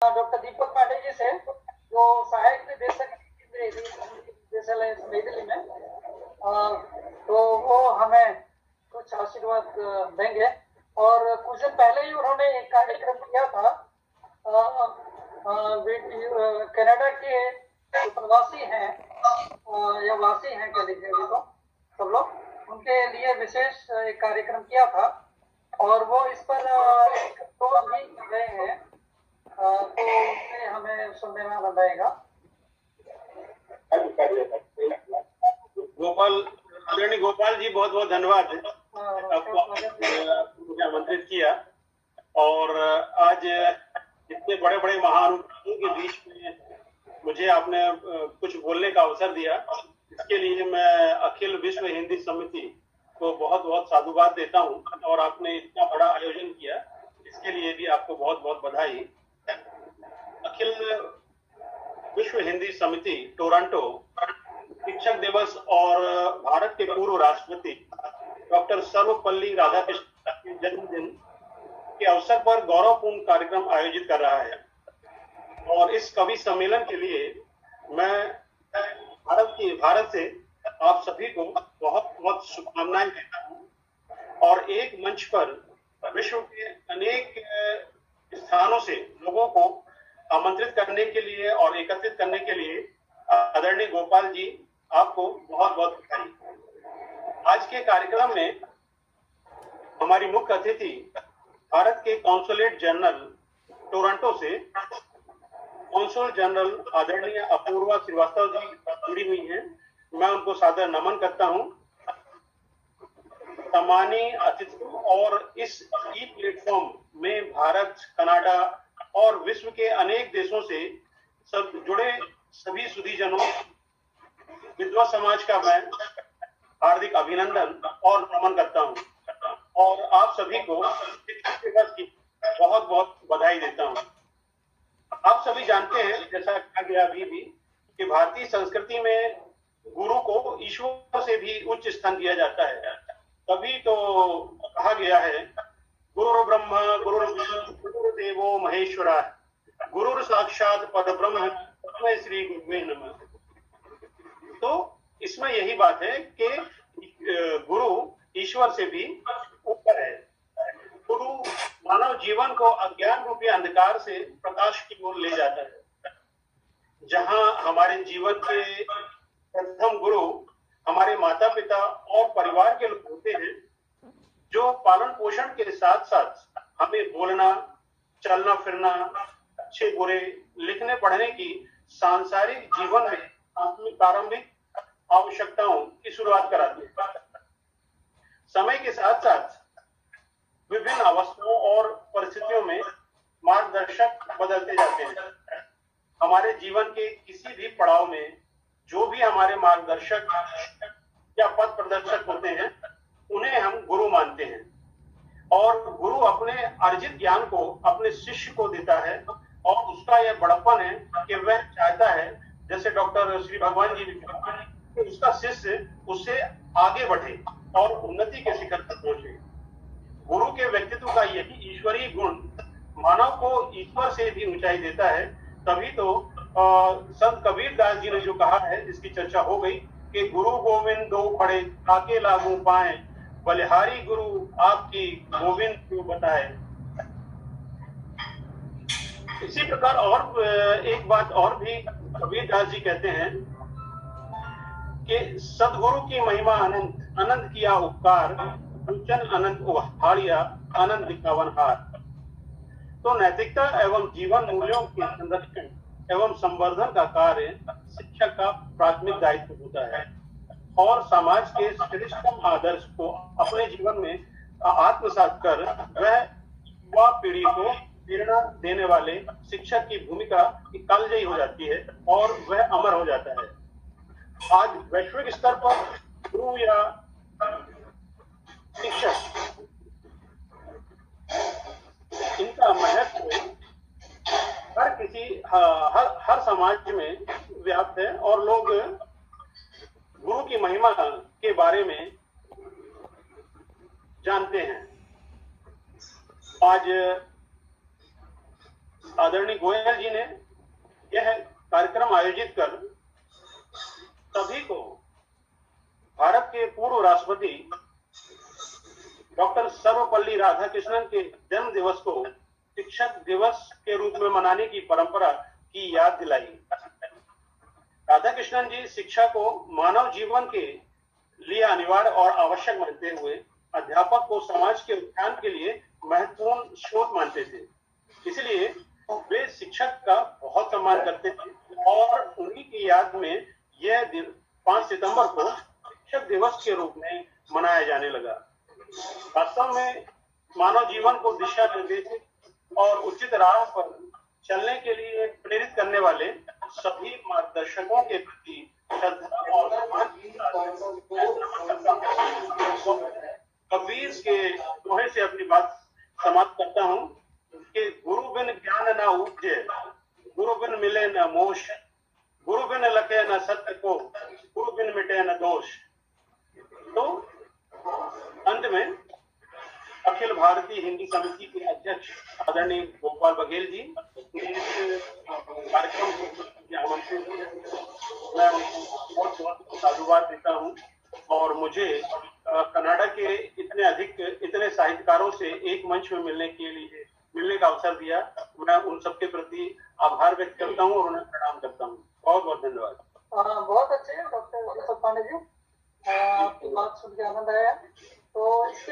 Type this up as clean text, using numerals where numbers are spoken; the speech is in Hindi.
डॉक्टर दीपक पांडे जी से, जो सहायक निदेशक निदेशालय नई दिल्ली में, तो वो हमें कुछ आशीर्वाद देंगे। और कुछ दिन पहले ही उन्होंने एक कार्यक्रम किया था। कनाडा के जो प्रवासी हैं या वासी हैं कह लीजिए अभी तो सब लोग, उनके लिए विशेष एक कार्यक्रम किया था और वो इस पर तो अभी गए हैं, तो उससे हमें सुनना बताएगा। गोपाल, आदरणीय गोपाल जी, बहुत बहुत धन्यवाद आपको मुझे आमंत्रित किया। और आज इतने बड़े बड़े महानुभावों के बीच में मुझे आपने कुछ बोलने का अवसर दिया, इसके लिए मैं अखिल विश्व हिंदी समिति को बहुत बहुत साधुवाद देता हूं। और आपने इतना बड़ा आयोजन किया, इसके लिए भी आपको बहुत बहुत बधाई। अखिल विश्व हिंदी समिति टोरंटो शिक्षक दिवस और भारत के पूर्व राष्ट्रपति डॉक्टर सर्वपल्ली राधाकृष्णन के जन्मदिन के अवसर पर गौरवपूर्ण कार्यक्रम आयोजित कर रहा है। और इस कवि सम्मेलन के लिए मैं भारत से आप सभी को बहुत बहुत शुभकामनाएं देता हूं। और एक मंच पर विश्व के अनेक स्थानों से लोगों को आमंत्रित करने के लिए और एकत्रित करने के लिए आदरणीय गोपाल जी, आपको बहुत बहुत बधाई। आज के कार्यक्रम में हमारी मुख्य अतिथि भारत के कॉन्सुलेट जनरल टोरंटो से कॉन्सुल जनरल आदरणीय अपूर्वा श्रीवास्तव जी जुड़ी हुई हैं। मैं उनको सादर नमन करता हूं। सम्मानीय अतिथियों और इस ई प्लेटफॉर्म में भारत, कनाडा और विश्व के अनेक देशों से सब जुड़े सभी सुधीजनों, विधवा समाज का मैं हार्दिक अभिनंदन और नमन करता हूं। और आप सभी को शिक्षक दिवस की बहुत बहुत बधाई देता हूं। आप सभी जानते हैं, जैसा कहा गया अभी भी, कि भारतीय संस्कृति में गुरु को ईश्वर से भी उच्च स्थान दिया जाता है। तभी तो कहा गया है, गुरु ब्रह्मा गुरु विष्णु गुरुदेवो महेश्वरा, गुरु साक्षात परब्रह्म तस्मै श्री गुरुवे नमः। तो इसमें यही बात है कि गुरु ईश्वर से भी ऊपर है। गुरु मानव जीवन को अज्ञान रूपी अंधकार से प्रकाश की ओर ले जाता है। जहां हमारे जीवन के प्रथम गुरु हमारे माता पिता और परिवार के लोग होते हैं, जो पालन पोषण के साथ साथ हमें बोलना, चलना फिरना, अच्छे बुरे, लिखने पढ़ने की सांसारिक जीवन में अपनी प्रारंभिक आवश्यकताओं की शुरुआत कराते हैं। समय के साथ साथ विभिन्न अवस्थाओं और परिस्थितियों में मार्गदर्शक बदलते जाते हैं। हमारे जीवन के किसी भी पड़ाव में जो भी हमारे मार्गदर्शक या पथ प्रदर्शक होते हैं, उन्हें हम गुरु मानते हैं। और गुरु अपने अर्जित ज्ञान को अपने शिष्य को देता है और उसका यह बड़प्पन है कि वह चाहता है, जैसे डॉक्टर श्री भगवान जी कि उसका शिष्य उससे आगे बढ़े और उन्नति के शिखर तक पहुंचे। गुरु के व्यक्तित्व का यही ईश्वरीय गुण मानव को ईश्वर से भी ऊंचाई देता है। तभी तो संत कबीर दास जी ने जो कहा है, जिसकी चर्चा हो गई, कि गुरु गोविंद दो खड़े ताके लागू पाए, बलिहारी गुरु आपकी गोविंद को बताए। इसी प्रकार और एक बात और भी कबीर दास जी कहते हैं कि सदगुरु की महिमा अनंत, अनंत किया उपकार, पूजन अनंत उहाड़िया, आनंद दिखावन हार। तो नैतिकता एवं जीवन मूल्यों के संरक्षण एवं संवर्धन का कार्य शिक्षक का प्राथमिक दायित्व होता है। और समाज के श्रेष्ठतम आदर्श को अपने जीवन में आत्मसात कर वह युवा पीढ़ी को प्रेरणा देने वाले शिक्षक की भूमिका कालजयी हो जाती है और वह अमर हो जाता है। आज वैश्विक स्तर पर गुरु या शिक्षक, इनका महत्व हर किसी हर समाज में व्याप्त है और लोग गुरु की महिमा के बारे में जानते हैं। आज आदरणीय गोयल जी ने यह कार्यक्रम आयोजित कर सभी को भारत के पूर्व राष्ट्रपति डॉक्टर सर्वपल्ली राधाकृष्णन के जन्म दिवस को शिक्षक दिवस के रूप में मनाने की परंपरा की याद दिलाई। राधाकृष्णन जी शिक्षा को मानव जीवन के लिए अनिवार्य और आवश्यक मानते हुए अध्यापक को समाज के उत्थान के लिए महत्वपूर्ण स्रोत मानते थे। इसलिए वे शिक्षक का बहुत सम्मान करते थे और उन्हीं की याद में यह दिन 5 सितंबर को शिक्षक दिवस के रूप में मनाया जाने लगा। वास्तव में मानव जीवन को दिशा निर्देशित और उचित राह पर चलने के लिए प्रेरित करने वाले सभी मार्गदर्शकों के प्रति श्रद्धा और सम्मान की कबीर के दोहे से अपनी बात समाप्त करता हूँ कि गुरु बिन ज्ञान न उपजे, गुरु बिन मिले न मोश, गुरु बिन लखे न सत्य को, गुरु बिन मिटे न दोष। तो अंत में अखिल भारतीय हिंदी समिति के अध्यक्ष आदरणीय गोपाल बघेल जी इस कार्यक्रम को आमंत्रित किया, मैं उनको बहुत बहुत साधुवाद देता हूँ और मुझे कनाडा के इतने साहित्यकारों से एक मंच में मिलने का अवसर दिया। मैं उन सबके प्रति आभार व्यक्त करता हूँ और उन्हें प्रणाम करता हूँ। बहुत बहुत धन्यवाद। बहुत अच्छे डॉक्टर दीपक पांडे जी, आपकी बात सुन के आनंद आया। तो